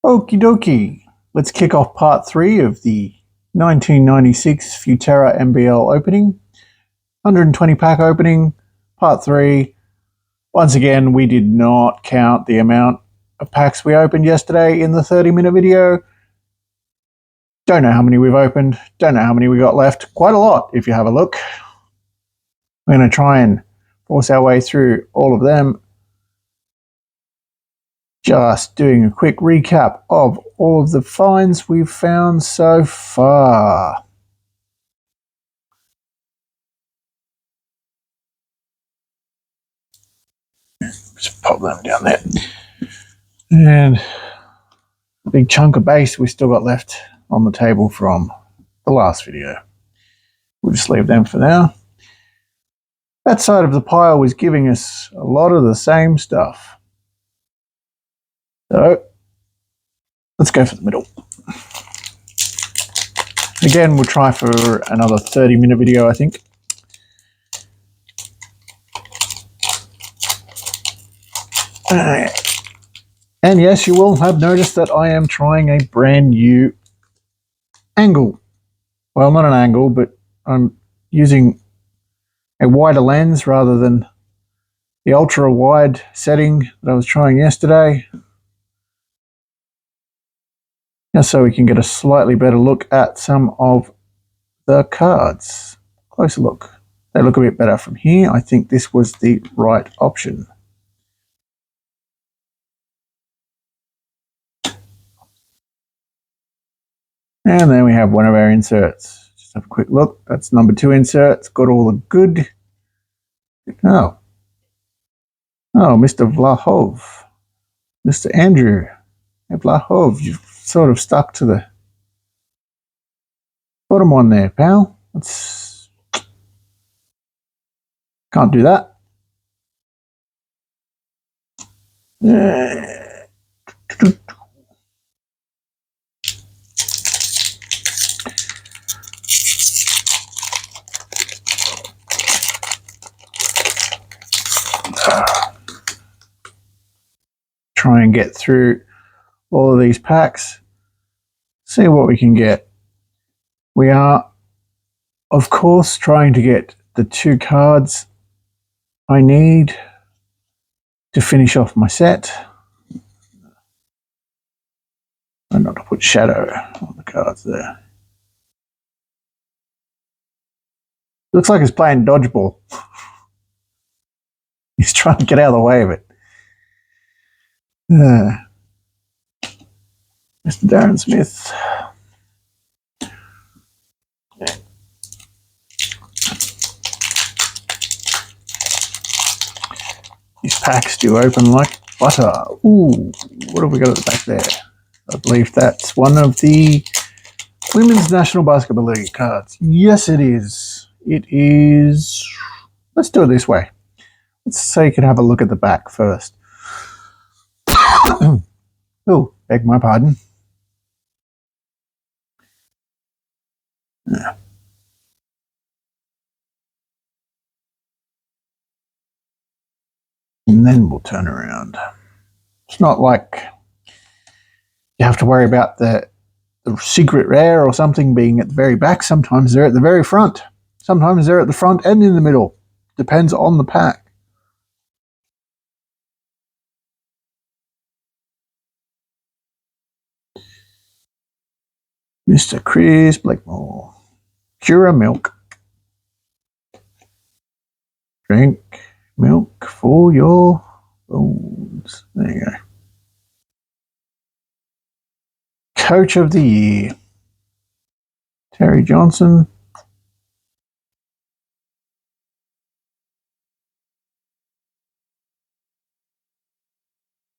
Okie dokie. Let's kick off part 3 of the 1996 Futera NBL opening. 120 pack opening, part 3. Once again, we did not count the amount of packs we opened yesterday in the 30-minute video. Don't know how many we've opened, don't know how many we got left. Quite a lot if you have a look. We're going to try and force our way through all of them. Just doing a quick recap of all of the finds we've found so far. Just pop them down there. And a big chunk of base we still got left on the table from the last video. We'll just leave them for now. That side of the pile was giving us a lot of the same stuff. So, let's go for the middle. Again, we'll try for another 30-minute video, I think. And yes, you will have noticed that I am trying a brand new angle. Well, not an angle, but I'm using a wider lens rather than the ultra wide setting that I was trying yesterday. Just so we can get a slightly better look at some of the cards. Closer look. They look a bit better from here. I think this was the right option. And then we have one of our inserts. Just have a quick look. That's number 2 insert. It's got all the good. Oh, Mr. Vlahov. Mr. Andrew Vlahov, you've sort of stuck to the bottom one there, pal. Can't do that. Try and get through all of these packs, see what we can get. We are, of course, trying to get the 2 cards I need to finish off my set. And not to put shadow on the cards there. Looks like he's playing dodgeball. He's trying to get out of the way of it. Mr. Darren Smith. Yeah. These packs do open like butter. Ooh, what have we got at the back there? I believe that's one of the Women's National Basketball League cards. Yes, it is. It is. Let's do it this way. Let's say you can have a look at the back first. Oh, beg my pardon. Yeah. And then we'll turn around. It's not like you have to worry about the secret rare or something being at the very back. Sometimes they're at the very front. Sometimes they're at the front and in the middle. Depends on the pack. Mr. Chris Blackmore. Cura milk. Drink milk for your bones. There you go. Coach of the Year. Terry Johnson.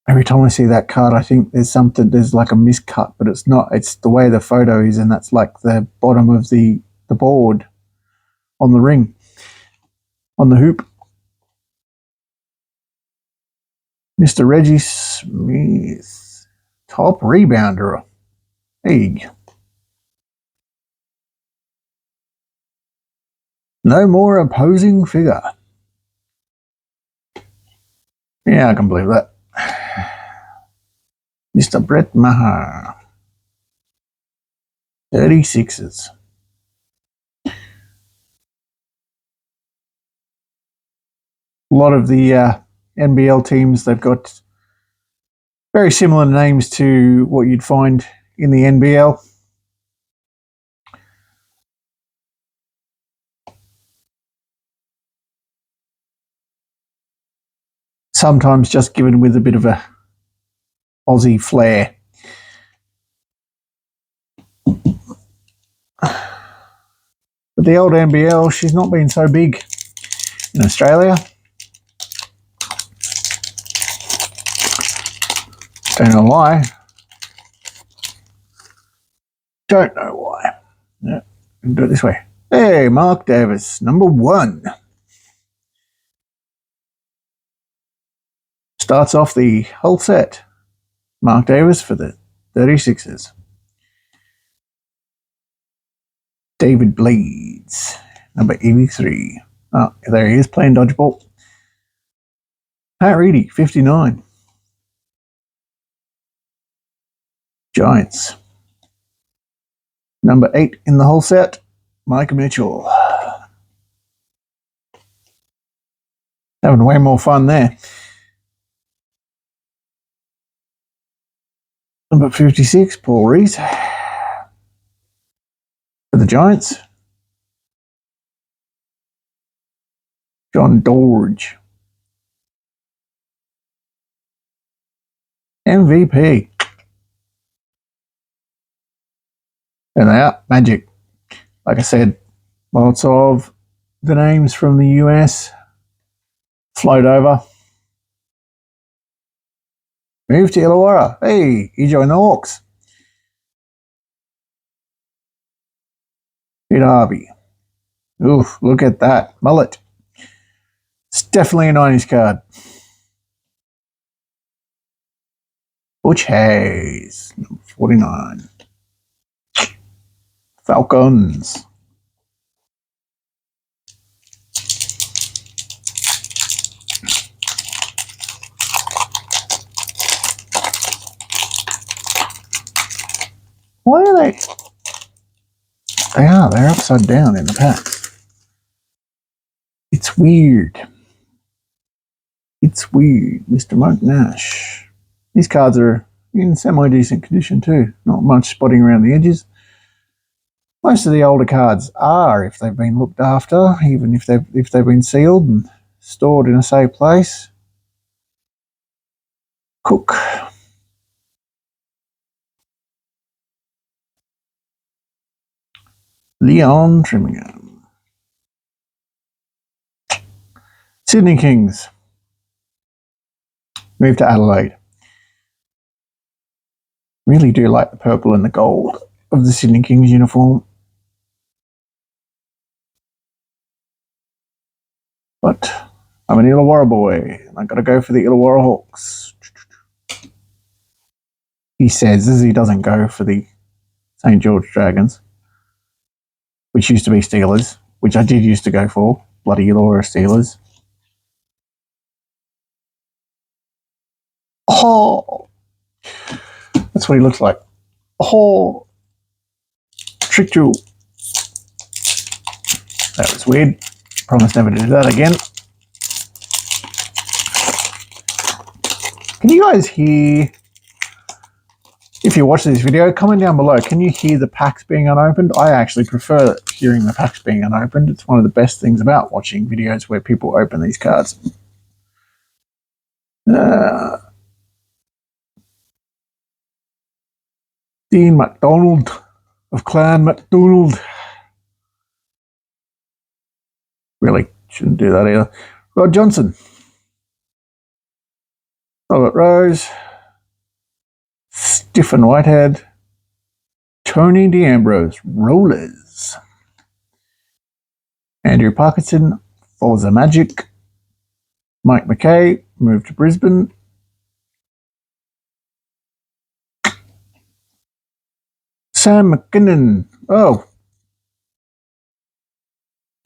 Every time I see that card, I think there's like a miscut, but it's not. It's the way the photo is, and that's like the bottom of the board on the ring, on the hoop. Mr. Reggie Smith, top rebounder. Egg. No more opposing figure. Yeah, I can believe that. Mr. Brett Maher. 36s. A lot of the NBL teams, they've got very similar names to what you'd find in the NBL. Sometimes just given with a bit of a Aussie flair. But the old NBL, she's not been so big in Australia. Don't know why. Don't know why. Yeah, do it this way. Hey, Mark Davis, number 1. Starts off the whole set. Mark Davis for the 36ers. David Blades, number 83. Oh, there he is, playing dodgeball. Pat Reedy, 59. Giants. Number 8 in the whole set, Mike Mitchell. Having way more fun there. Number 56, Paul Reese. For the Giants. John Dorge. MVP. And they are Magic. Like I said, lots of the names from the US float over. Move to Illawarra. Hey, you joined the Hawks. Peter Harvey. Oof, look at that. Mullet. It's definitely a 90s card. Butch Hayes, number 49. Falcons. Why are they? They're upside down in the pack. It's weird. It's weird. Mr. Monk Nash. These cards are in semi-decent condition too. Not much spotting around the edges. Most of the older cards are, if they've been looked after, even if they've been sealed and stored in a safe place. Cook. Leon Trimmingham. Sydney Kings. Moved to Adelaide. Really do like the purple and the gold of the Sydney Kings uniform. But I'm an Illawarra boy, and I've got to go for the Illawarra Hawks. He says as he doesn't go for the St. George Dragons, which used to be Steelers, which I did used to go for. Bloody Illawarra Steelers. Oh! That's what he looks like. Oh! Tricked you. That was weird. Promise never to do that again. Can you guys hear, if you watch this video, comment down below, can you hear the packs being unopened? I actually prefer hearing the packs being unopened. It's one of the best things about watching videos where people open these cards. Dean McDonald of Clan McDonald. Really shouldn't do that either. Rod Johnson. Robert Rose. Stephen Whitehead. Tony DeAmbrose. Rollers. Andrew Parkinson. Forza Magic. Mike McKay. Moved to Brisbane. Sam McKinnon. Oh.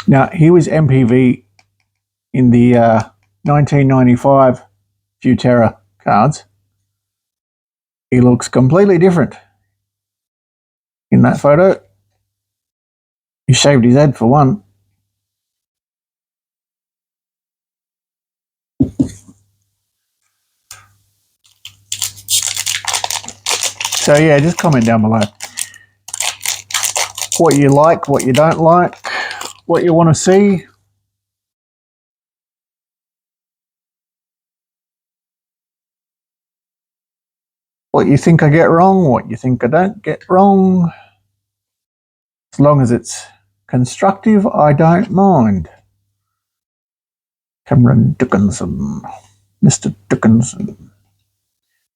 Now, he was MPV in the 1995 Futera cards. He looks completely different in that photo. He shaved his head for one. So yeah, just comment down below what you like, what you don't like, what you want to see. What you think I get wrong, what you think I don't get wrong. As long as it's constructive, I don't mind. Cameron Dickinson. Mr. Dickinson.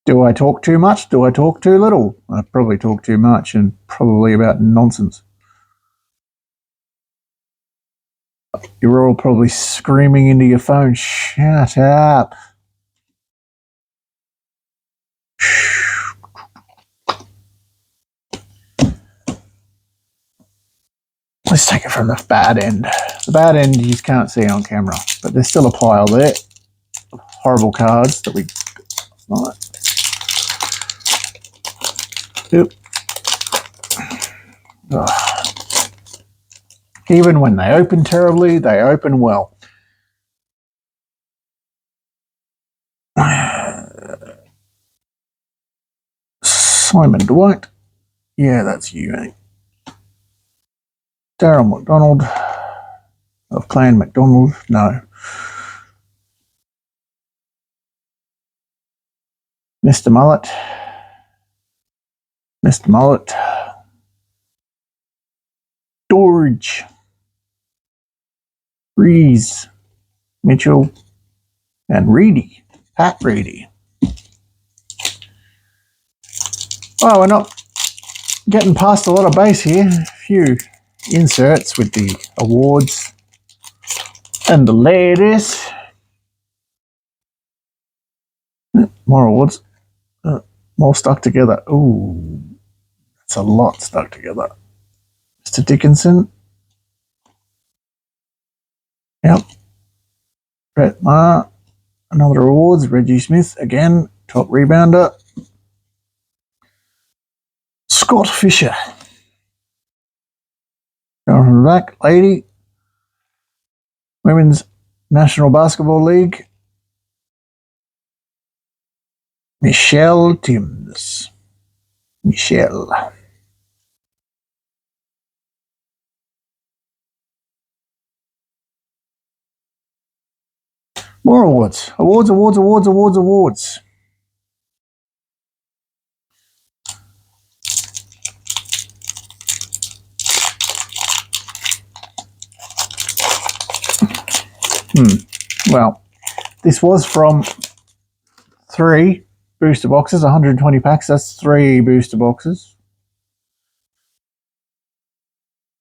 Do I talk too much? Do I talk too little? I probably talk too much and probably about nonsense. You're all probably screaming into your phone, shut up. Let's take it from the bad end. The bad end you just can't see on camera, but there's still a pile there of horrible cards that we... Right. Oop. Oh. Even when they open terribly, they open well. Simon Dwight. Yeah, that's you, eh? Daryl McDonald. Of Clan McDonald. No. Mr. Mullet. Mr. Mullet. George. Rees. Mitchell. And Reedy. Pat Reedy. Well, we're not getting past a lot of base here. A few inserts with the awards and the ladies. More awards. More stuck together. Ooh, that's a lot stuck together. Mr. Dickinson. Yep. Brett Ma. Another awards. Reggie Smith again. Top rebounder. Scott Fisher. Going from the back. Lady. Women's National Basketball League. Michelle Timms. Michelle. More awards. Awards, awards, awards, awards, awards. Well, this was from 3 booster boxes, 120 packs. That's 3 booster boxes.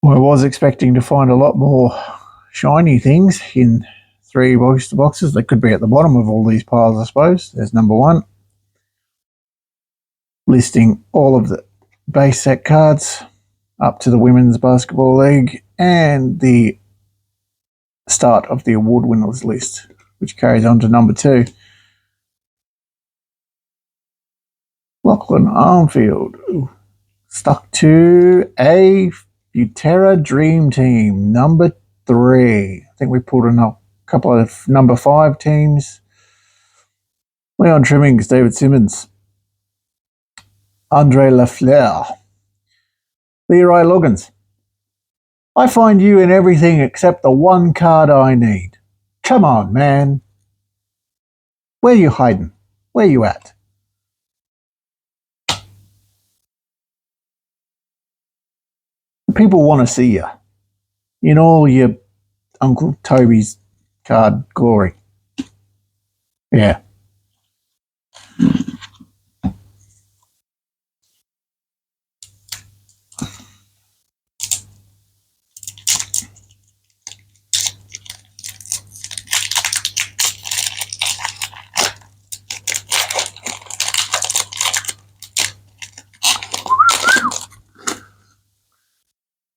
I was expecting to find a lot more shiny things in 3 booster boxes. They could be at the bottom of all these piles, I suppose. There's number 1. Listing all of the base set cards up to the Women's Basketball League and the start of the award winners list, which carries on to number 2. Lachlan Armfield. Ooh. Stuck to a Futera Dream Team, number 3. I think we pulled in a couple of number 5 teams. Leon Trimmings, David Simmons, Andre Lafleur, Leroy Loggins. I find you in everything except the one card I need. Come on, man. Where you hiding? Where you at? People want to see you in all your Uncle Toby's card glory. Yeah.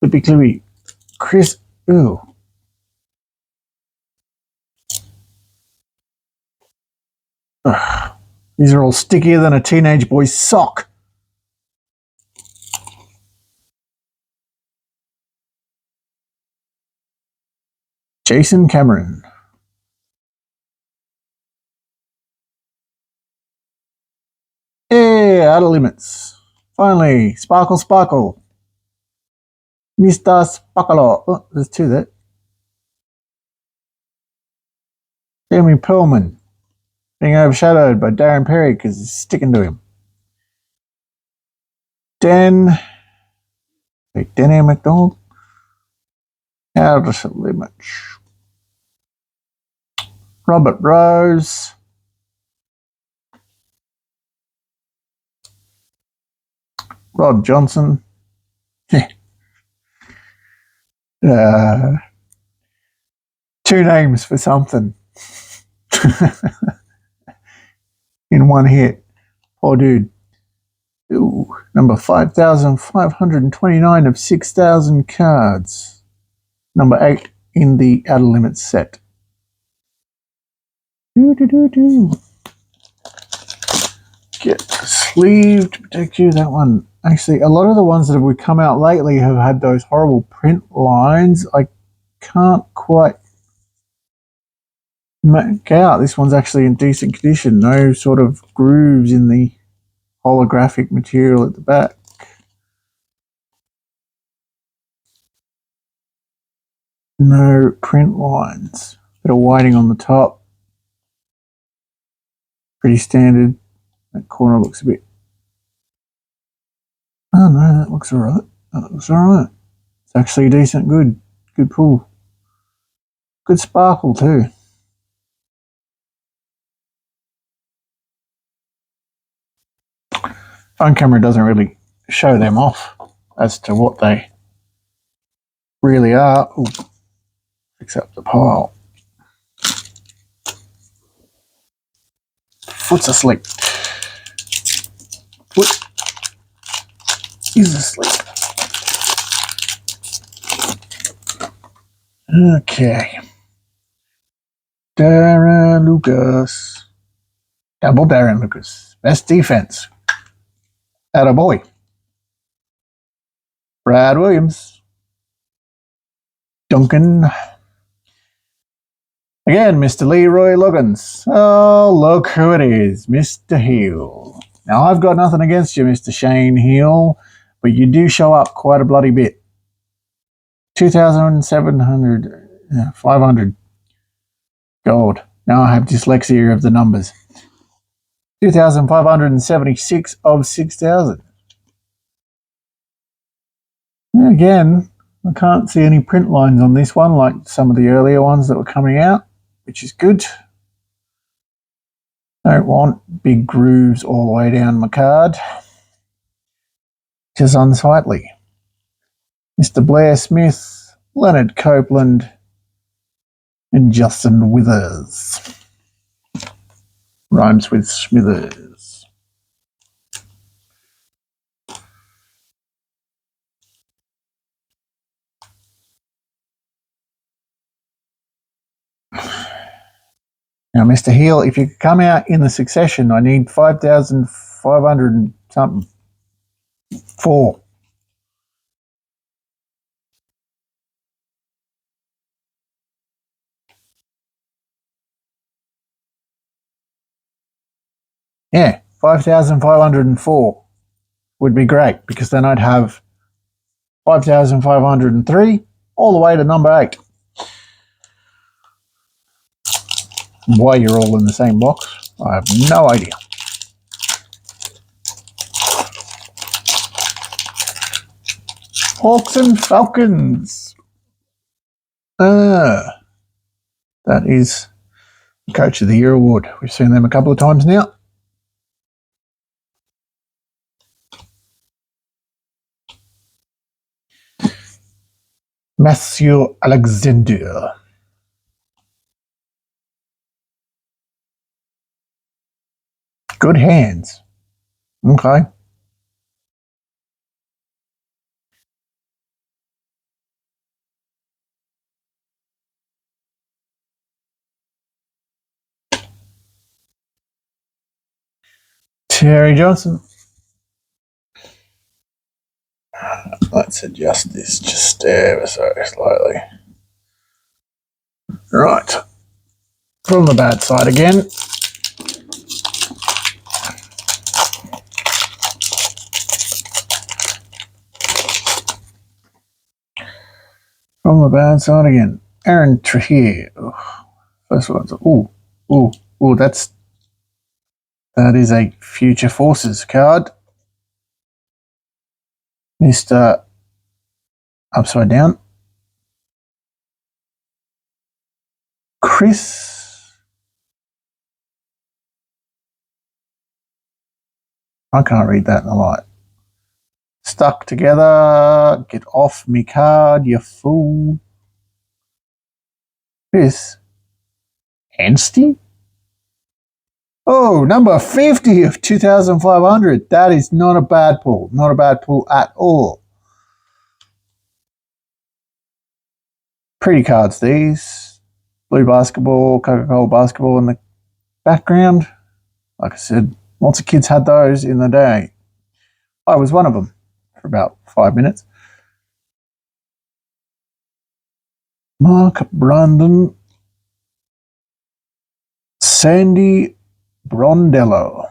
Clippy Clippy. Chris. Ooh. Ugh. These are all stickier than a teenage boy's sock. Jason Cameron. Yeah, out of limits. Finally, Sparkle Sparkle. Mr. Sparkle. Oh, there's two there. Jeremy Perlman being overshadowed by Darren Perry because he's sticking to him. Danny McDonald. Out of limits. Robert Rose. Rod Johnson. Two names for something in one hit. Poor dude. Ooh, number 5,529 of 6,000 cards. Number 8 in the Outer Limits set. Get the sleeve to protect you. That one. Actually, a lot of the ones that have come out lately have had those horrible print lines. I can't quite make out. This one's actually in decent condition. No sort of grooves in the holographic material at the back. No print lines. Bit of whiting on the top. Pretty standard. That corner looks a bit... Oh no, that looks alright. That looks alright. It's actually decent, good pull. Good sparkle too. Phone camera doesn't really show them off as to what they really are. Ooh, fix up the pile. Foot's asleep. Foot is asleep. Okay. Darren Lucas. Double Darren Lucas. Best defense. Attaboy. Brad Williams. Duncan. Again, Mr. Leroy Loggins. Oh, look who it is. Mr. Heel. Now, I've got nothing against you, Mr. Shane Heel, but you do show up quite a bloody bit. 2,700, 500 gold. Now I have dyslexia of the numbers. 2,576 of 6,000. Again, I can't see any print lines on this one like some of the earlier ones that were coming out, which is good. Don't want big grooves all the way down my card. Just unsightly. Mr. Blair Smith, Leonard Copeland, and Justin Withers. Rhymes with Smithers. Now, Mr. Heel, if you could come out in the succession, I need 5,500 and something. 4. Yeah, 5,504 would be great, because then I'd have 5,503 all the way to number 8. Why you're all in the same box, I have no idea. Hawks and Falcons. That is the Coach of the Year award. We've seen them a couple of times now. Matthew Alexander. Good hands. Okay. Terry Johnson. Let's adjust this just ever so slightly. Right. From the bad side again. From the bad side again. Aaron Trujillo. First one's that is a Future Forces card. Mr. Upside Down. Chris. I can't read that in the light. Stuck together. Get off me card, you fool. Chris Anstey? Oh, number 50 of 2,500. That is not a bad pull. Not a bad pull at all. Pretty cards, these. Blue basketball, Coca-Cola basketball in the background. Like I said, lots of kids had those in the day. I was one of them for about 5 minutes. Mark Brandon. Sandy Brondello.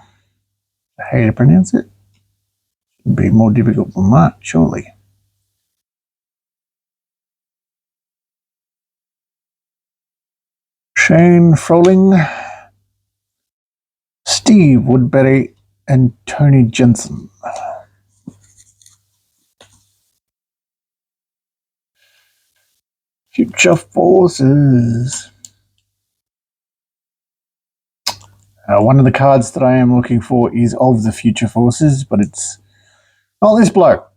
How do you pronounce it? It'd be more difficult than that, surely. Shane Froling, Steve Woodbury, and Tony Jensen. Future Forces. One of the cards that I am looking for is of the Future Forces, but it's not this bloke.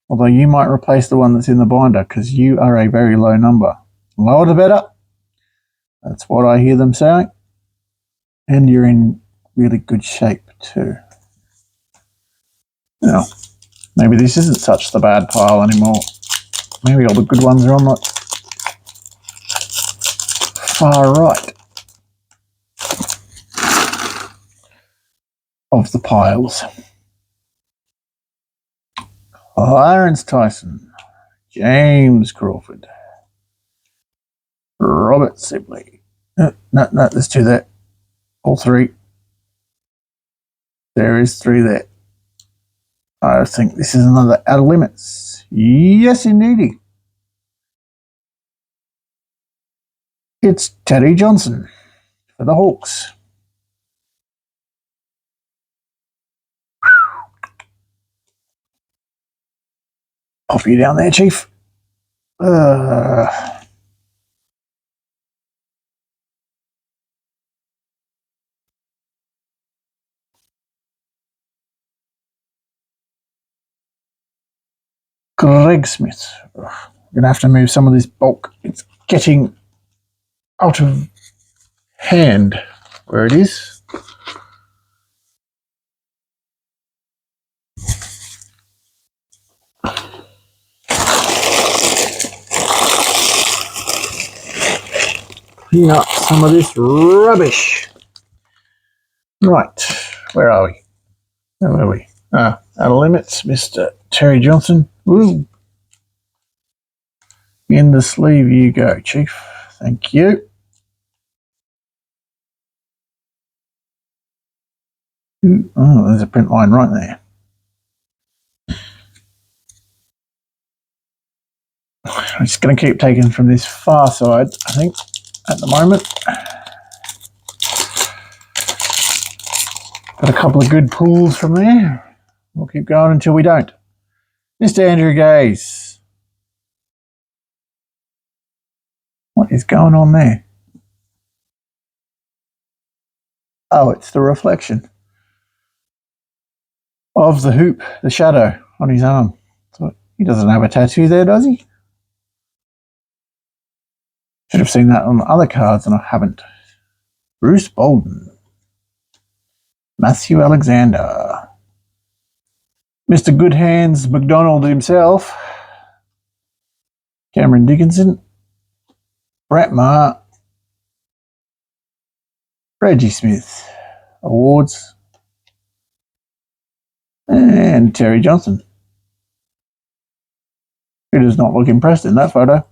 Although you might replace the one that's in the binder because you are a very low number. Lower the better. That's what I hear them saying. And you're in really good shape too. Now, maybe this isn't such the bad pile anymore. Maybe all the good ones are on the far right of the piles. Clarence Tyson, James Crawford, Robert Sibley. No, there's two there. All three. There is three there. I think this is another Out of Limits. Yes, indeedy. It's Teddy Johnson for the Hawks. Pop you down there, Chief. Greg Smith. I'm going to have to move some of this bulk. It's getting out of hand where it is. Clean up some of this rubbish. Right, where are we? Where are we? Out of Limits, Mr. Terry Johnson. Ooh. In the sleeve you go, Chief. Thank you. Ooh, oh, there's a print line right there. I'm just going to keep taking from this far side, I think, at the moment. Got a couple of good pulls from there. We'll keep going until we don't. Mr. Andrew Gaze. What is going on there? Oh, it's the reflection of the hoop, the shadow on his arm. So he doesn't have a tattoo there, does he? Should have seen that on the other cards and I haven't. Bruce Bolden. Matthew Alexander. Mr. Good Hands McDonald himself. Cameron Dickinson. Brett Maher. Reggie Smith. Awards. And Terry Johnson. Who does not look impressed in that photo.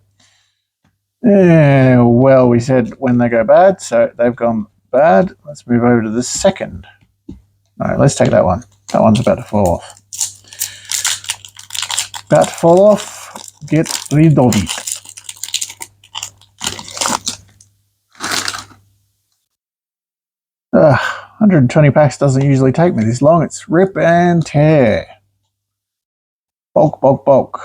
Well, we said when they go bad, so they've gone bad. Let's move over to the second. No, let's take that one. That one's about to fall off. About to fall off. Get rid of it. Ugh, 120 packs doesn't usually take me this long. It's rip and tear. Bulk, bulk, bulk.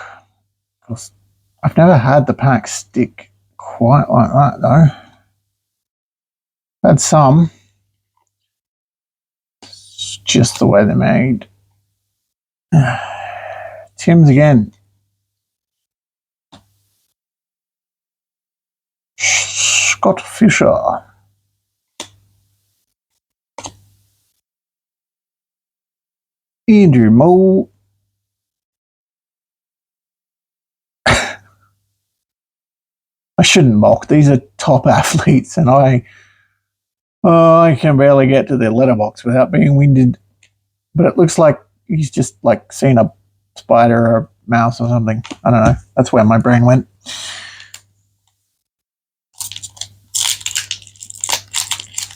I've never had the pack stick quite like that, though. Had some. It's just the way they're made. Tim's again. Scott Fisher. Andrew Moe. I shouldn't mock. These are top athletes, and I can barely get to their letterbox without being winded. But it looks like he's just like seen a spider or a mouse or something. I don't know. That's where my brain went.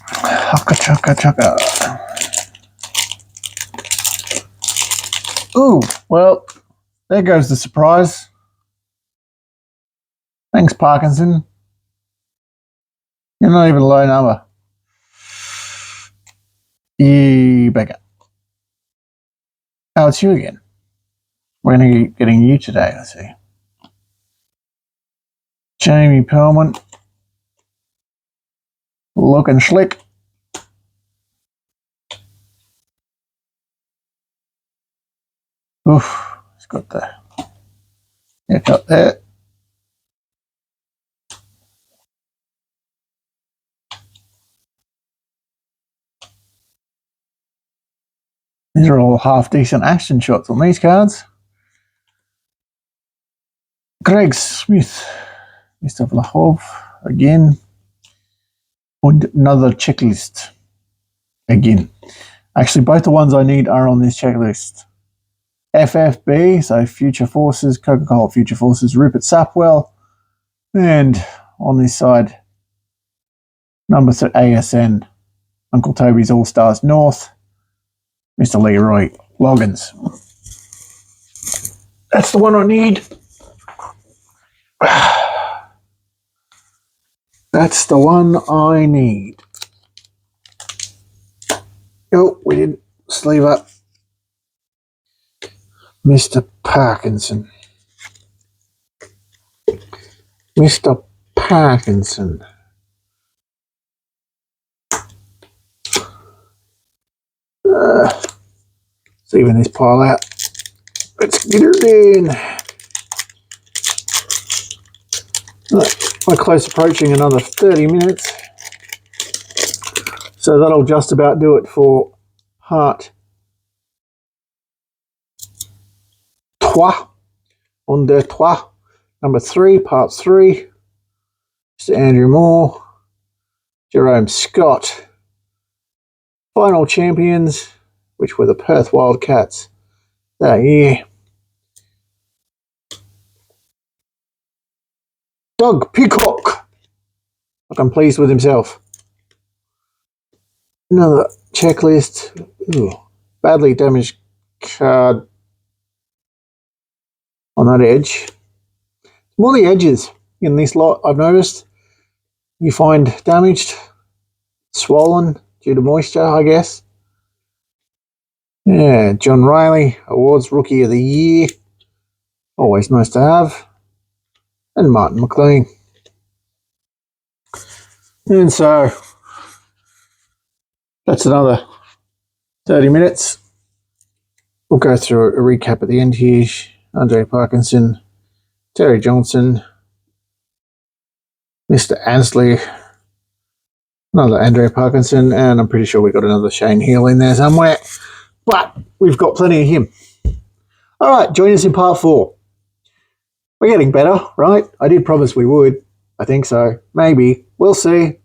Chaka chaka chaka. Ooh, well, there goes the surprise. Thanks, Parkinson. You're not even a low number. You beggar. Oh, it's you again. We're going to be getting you today, I see. Jamie Perlman. Looking slick. Oof, it's got the haircut there. These are all half-decent action shots on these cards. Greg Smith, Mr. Vlahov, again. And another checklist, again. Actually, both the ones I need are on this checklist. FFB, so Future Forces, Coca-Cola Future Forces, Rupert Sapwell. And on this side, number 3, ASN, Uncle Toby's All-Stars North. Mr. Leroy Loggins. That's the one I need. That's the one I need. Oh, we didn't sleeve up. Mr. Parkinson. Mr. Parkinson. Leaving this pile out. Let's get her in. We're close approaching another 30 minutes. So that'll just about do it for part 3. On the 3. Number 3, part 3. Mr. Andrew Moore. Jerome Scott. Final champions, which were the Perth Wildcats that year. Doug Peacock. I'm pleased with himself. Another checklist. Ooh, badly damaged card on that edge. More the edges in this lot, I've noticed. You find damaged, swollen due to moisture, I guess. Yeah, John Riley, Awards Rookie of the Year. Always nice to have. And Martin McLean. And so, that's another 30 minutes. We'll go through a recap at the end here. Andre Parkinson, Terry Johnson, Mr. Ansley, another Andre Parkinson, and I'm pretty sure we got another Shane Hill in there somewhere. But we've got plenty of him. All right, join us in part 4. We're getting better, right? I did promise we would. I think so. Maybe. We'll see.